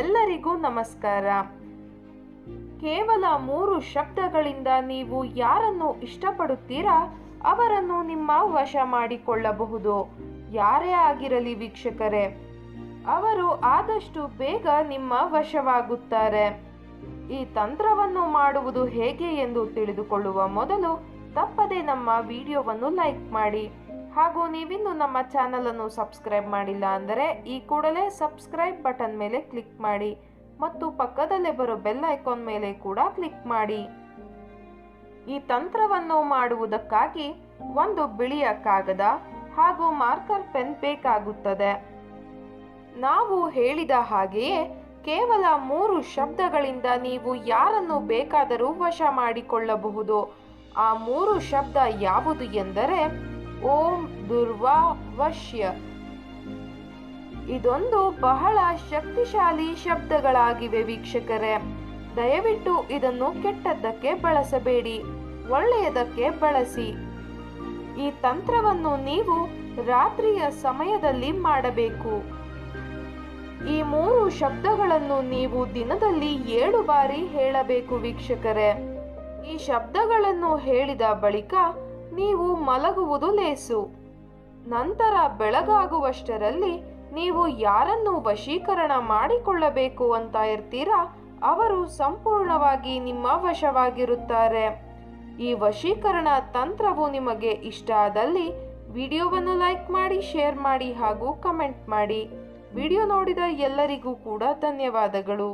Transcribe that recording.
ಎಲ್ಲರಿಗೂ ನಮಸ್ಕಾರ. ಕೇವಲ 3 ಶಬ್ದಗಳಿಂದ ನೀವು ಯಾರನ್ನು ಇಷ್ಟಪಡುತ್ತೀರಾ ಅವರನ್ನು ನಿಮ್ಮ ವಶ ಮಾಡಿಕೊಳ್ಳಬಹುದು. ಯಾರೇ ಆಗಿರಲಿ ವೀಕ್ಷಕರೇ, ಅವರು ಆದಷ್ಟು ಬೇಗ ನಿಮ್ಮ ವಶವಾಗುತ್ತಾರೆ. ಈ ತಂತ್ರವನ್ನು ಮಾಡುವುದು ಹೇಗೆ ಎಂದು ತಿಳಿದುಕೊಳ್ಳುವ ಮೊದಲು ತಪ್ಪದೆ ನಮ್ಮ ವಿಡಿಯೋವನ್ನು ಲೈಕ್ ಮಾಡಿ. ಹಾಗೂ ನೀವಿನ್ನು ನಮ್ಮ ಚಾನಲ್ ಅನ್ನು ಸಬ್ಸ್ಕ್ರೈಬ್ ಮಾಡಿಲ್ಲ ಅಂದರೆ ಈ ಕೂಡಲೇ ಸಬ್ಸ್ಕ್ರೈಬ್ ಬಟನ್ ಮೇಲೆ ಕ್ಲಿಕ್ ಮಾಡಿ ಮತ್ತು ಪಕ್ಕದಲ್ಲೇ ಬರೋ ಬೆಲ್ ಐಕಾನ್ ಮೇಲೆ ಕೂಡ ಕ್ಲಿಕ್ ಮಾಡಿ. ಈ ತಂತ್ರವನ್ನು ಮಾಡುವುದಕ್ಕಾಗಿ ಒಂದು ಬಿಳಿಯ ಕಾಗದ ಹಾಗೂ ಮಾರ್ಕರ್ ಪೆನ್ ಬೇಕಾಗುತ್ತದೆ. ನಾವು ಹೇಳಿದ ಹಾಗೆಯೇ ಕೇವಲ 3 ಶಬ್ದಗಳಿಂದ ನೀವು ಯಾರನ್ನು ಬೇಕಾದರೂ ವಶ ಮಾಡಿಕೊಳ್ಳಬಹುದು. ಆ 3 ಶಬ್ದ ಯಾವುದು ಎಂದರೆ ಓಂ ದುರ್ವಾ ವಶ್ಯ. ಇದೊಂದು ಬಹಳ ಶಕ್ತಿಶಾಲಿ ಶಬ್ದಗಳಾಗಿವೆ ವೀಕ್ಷಕರೇ. ದಯವಿಟ್ಟು ಇದನ್ನು ಕೆಟ್ಟದ್ದಕ್ಕೆ ಬಳಸಬೇಡಿ, ಒಳ್ಳೆಯದಕ್ಕೆ ಬಳಸಿ. ಈ ತಂತ್ರವನ್ನು ನೀವು ರಾತ್ರಿಯ ಸಮಯದಲ್ಲಿ ಮಾಡಬೇಕು. ಈ 3 ಶಬ್ದಗಳನ್ನು ನೀವು ದಿನದಲ್ಲಿ 7 ಬಾರಿ ಹೇಳಬೇಕು ವೀಕ್ಷಕರೇ. ಈ ಶಬ್ದಗಳನ್ನು ಹೇಳಿದ ಬಳಿಕ ನೀವು ಮಲಗುವುದು ಲೇಸು. ನಂತರ ಬೆಳಗಾಗುವಷ್ಟರಲ್ಲಿ ನೀವು ಯಾರನ್ನು ವಶೀಕರಣ ಮಾಡಿಕೊಳ್ಳಬೇಕು ಅಂತ ಇರ್ತೀರಾ ಅವರು ಸಂಪೂರ್ಣವಾಗಿ ನಿಮ್ಮ ವಶವಾಗಿರುತ್ತಾರೆ. ಈ ವಶೀಕರಣ ತಂತ್ರವು ನಿಮಗೆ ಇಷ್ಟ ಆದಲ್ಲಿ ವಿಡಿಯೋವನ್ನು ಲೈಕ್ ಮಾಡಿ, ಶೇರ್ ಮಾಡಿ ಹಾಗೂ ಕಮೆಂಟ್ ಮಾಡಿ. ವಿಡಿಯೋ ನೋಡಿದ ಎಲ್ಲರಿಗೂ ಕೂಡ ಧನ್ಯವಾದಗಳು.